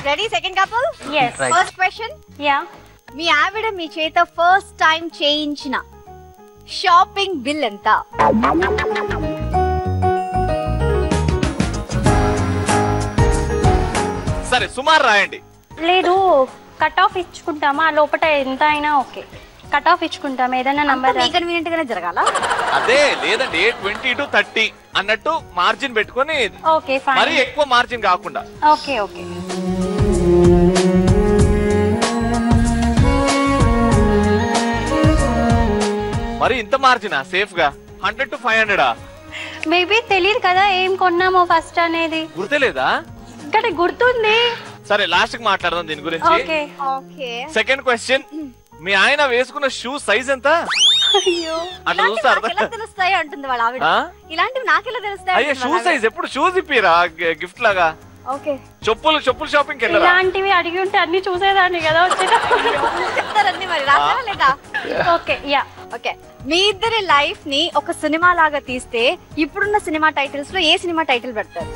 Ready second couple Yes. First question Yeah. మీ ఆవిడ మీ చేత first time చేయించిన షాపింగ్ బిల్ ఎంత? సరే సుమారు రాయండి. లేదు కట్ ఆఫ్ ఇచ్చుకుంటామా లోపల ఎంత అయినా ఓకే. కట్ ఆఫ్ ఇచ్చుకుంటాం ఏదైనా నంబర్ కన్వీనియంట్ గానే జరగాల. అదే లేదండి 20 to 30 అన్నట్టు మార్జిన్ పెట్టుకొని ఓకే ఫైన్. మరి ఎక్కువ మార్జిన్ కాకుండా. Okay okay. మరి ఇంత మార్జినా సేఫ్ గా 100 to 500? మేబీ తెలియదు కదా ఏం కొన్నామో ఫస్ట్ అనేది. గుర్తులేదా? ఇక్కడ గుర్తుంది. సరే లాస్ట్ కి మాట్లాడదాం దీని గురించి. ఓకే ఓకే సెకండ్ క్వశ్చన్, మీ ఆయన వేసుకున్న షూ సైజ్ ఎంత? అయ్యో అట్లా చూస్తే అర్థం. ఎలా తెలుస్తాయి అంటుంది వాళ్ళ ఆవిడ. ఇలాంటివి నాకెలా తెలుస్తాయి? అయ్యో షూ సైజ్ ఎప్పుడు షూస్ ఇప్పిరా గిఫ్ట్ లాగా? ఓకే చెప్పులు షాపింగ్ వెళ్ళరా? ఇలాంటివి అడిగి ఉంటే అన్ని చూసేదాన్ని కదా వచ్చేటప్పుడు. చెప్తారని మరి రాసావా లేదా? Okay yeah. ఓకే మీ ఇద్దరి లైఫ్ ని ఒక సినిమా లాగా తీస్తే ఇప్పుడున్న సినిమా టైటిల్స్ లో ఏ సినిమా టైటిల్ పెడతారు?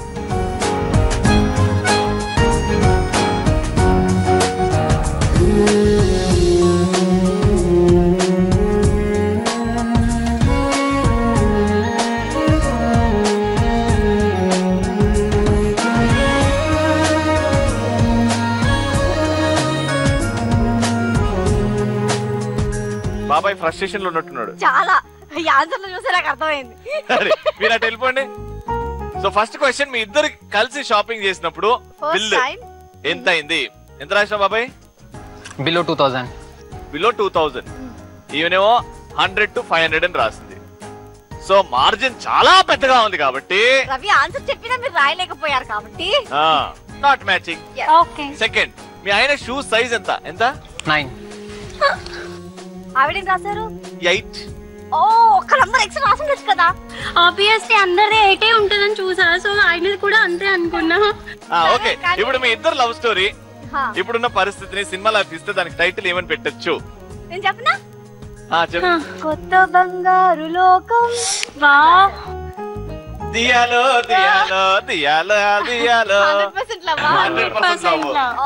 బాబాయ్ ఫ్రస్ట్రేషన్ లో ఉన్నట్టున్నాడు. చాలా ఈ ఆన్సర్లు చూస్తే నాకు అర్థమైంది. మీరు అటు వెళ్ళిపోండి. సో ఫస్ట్ క్వశ్చన్, మీ ఇద్దరు కలిసి షాపింగ్ చేసినప్పుడు బిల్ ఎంత అయింది? ఎంత రాసిన బాబాయ్? బిలో 2000. బిలో 2000. ఈవెనేమో 100 to 500 అని రాసింది. సో మార్జిన్ చాలా పెద్దగా ఉంది కాబట్టి రవి ఆన్సర్ చెప్పినా మీరు రాయలేకపోయారు కాబట్టి నాట్ మ్యాచింగ్. ఓకే. సెకండ్, మీ ఆయన షూ సైజ్ ఎంత? ఎంత? 9. ఆవిడేం రాశారు? 8. ఓ ఒక్క నంబర్ ఎక్స్ట్రా రాసుండొచ్చు కదా. ఆబ్వియస్లీ అందరిది 8 ఉంటుందని చూసా, సో ఆయనది కూడా అంతే అనుకున్నా. ఓకే, ఇప్పుడు మీ ఇద్దరు లవ్ స్టోరీ ఇప్పుడున్న పరిస్థితిని సినిమాలో ఇస్తే దానికి టైటిల్ ఏమని పెట్టొచ్చు? నేను చెప్పనా? చెప్పు. కొత్త బంగారు లోకం. వా దియాలో దియాలో దియాలో దియాలో 100% love. 100% love.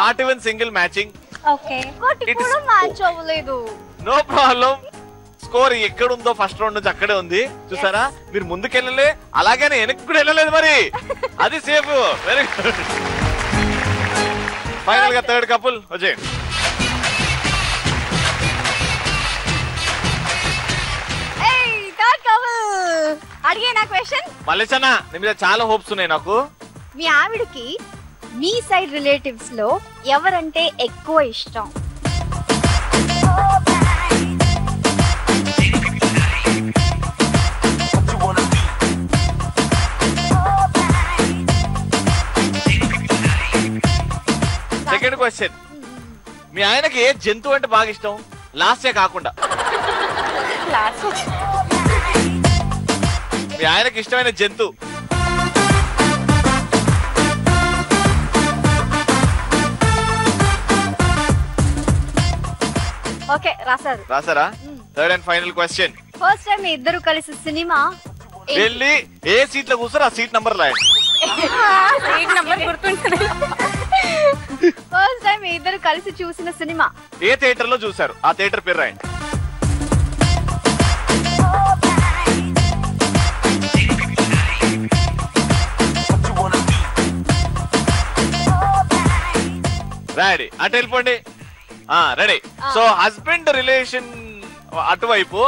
Not even single matching. Okay. కొట్టి కూడా మ్యాచ్ అవ్వలేదు. No problem. స్కోర్ ఎక్కడుందో ఫస్ట్ రౌండ్ నుంచి అక్కడే ఉంది. చూసారా, మీరు ముందుకెళ్ళలే అలాగనే వెనక్కి కూడా వెళ్ళలేదు, మరి అది సేఫ్. Very good. ఫైనల్ గా థర్డ్ కపుల్ వచ్చేయండి. అడిగే నా క్వశ్చన్ మల్లేశన్న, నీ మీద చాలా హోప్స్ ఉన్నాయి నాకు. మీ ఆవిడకి మీ సైడ్ రిలేటివ్స్ లో ఎవరంటే ఎక్కువ ఇష్టం? సెకండ్ క్వశ్చన్, మీ ఆయనకి ఏ జంతువు అంటే బాగా ఇష్టం? లాస్ట్ కాకుండా మీ ఆయనకి ఇష్టమైన జంతువు. ఓకే రాశారు. రాసారా? Third and final question, first time మీ ఇద్దరు కలిసి సినిమా వెళ్ళి ఏ సీట్ లో కూర్చోరు ఆ సీట్ నంబర్ రాయండి. సీట్ నంబర్ గుర్తుంటుంది. ఫస్ట్ టైం మీ ఇద్దరు కలిసి చూసిన సినిమా ఏ థియేటర్ లో చూసారు ఆ థియేటర్ పేరు రాయండి. రెడీ? అటు వెళ్ళిపోండి. రెడీ. సో హస్బెండ్ రిలేషన్ అటువైపు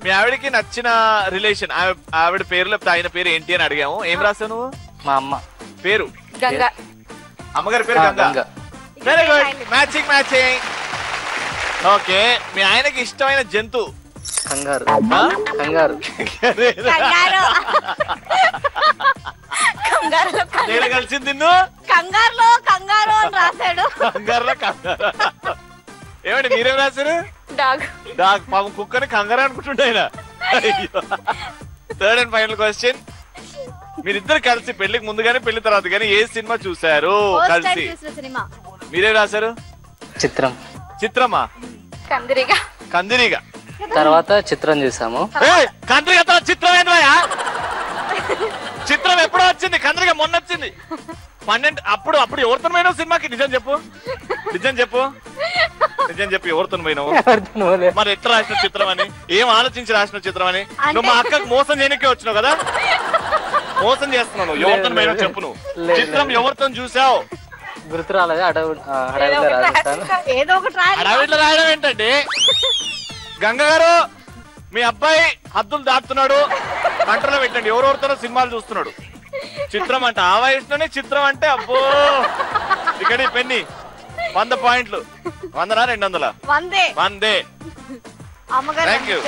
మీ ఆవిడకి నచ్చిన రిలేషన్ ఆవిడ పేరు లేకపోతే ఆయన పేరు ఏంటి అని అడిగాము. ఏం రాసావు నువ్వు? మా అమ్మ పేరు గంగా. అమ్మగారి పేరు Ganga. Very good, matching matching. Okay, మీ ఆయనకి ఇష్టమైన జంతువు? కంగారు. కంగారు. నేను కలిసింది నిన్ను కంగారులో కంగారు అని రాశాడు. కంగారులో కంగారు. ఏమండి మీరేం రాశారు? డాగ్. డాగ్. పాపం కుక్కని కంగారు అనుకుంటుండే ఆయన. థర్డ్ అండ్ ఫైనల్ క్వశ్చన్, మీరిద్దరు కలిసి పెళ్లికి ముందుగానే పెళ్లి తర్వాత కానీ ఏ సినిమా చూసారు కలిసి? మీరేం రాశారు? చిత్రం. చిత్రమా? కందిరిగా. కందిరిగా తర్వాత చిత్రం చూసాము. కందిరిగా చిత్రం ఏంటయా? చిత్రం ఎప్పుడో వచ్చింది, కందిరిగా మొన్న వచ్చింది. 12 అప్పుడు ఎవరితో పోయినావు సినిమాకి? నిజం చెప్పు ఎవరితో పోయినావు? మరి ఎట్లా రాసిన చిత్రం అని, ఏం ఆలోచించి రాసిన చిత్రం అని? నువ్వు మా అక్కకు మోసం చేయనికే వచ్చినావు కదా, మోసం చేస్తున్నావు నువ్వు. ఎవరితో పోయినావు చెప్పు నువ్వు. చిత్రం ఎవరితో చూసావు? గుర్తు రాలేదు. ఏదో ఒకటి రాయాలి. అడవిలో రాయడం ఏంటండి? గంగ గారు, మీ అబ్బాయి హద్దులు దాటుతున్నాడు, కంట్రోల్లో పెట్టండి. ఎవరెవరితోనో సినిమాలు చూస్తున్నాడు. చిత్రం అంటే ఆ వయసులోనే చిత్రం అంటే అబ్బో. ఇక్కడ పెన్ని 100 పాయింట్లు. 100 200? 100. అమ్మగారు థ్యాంక్ యూ.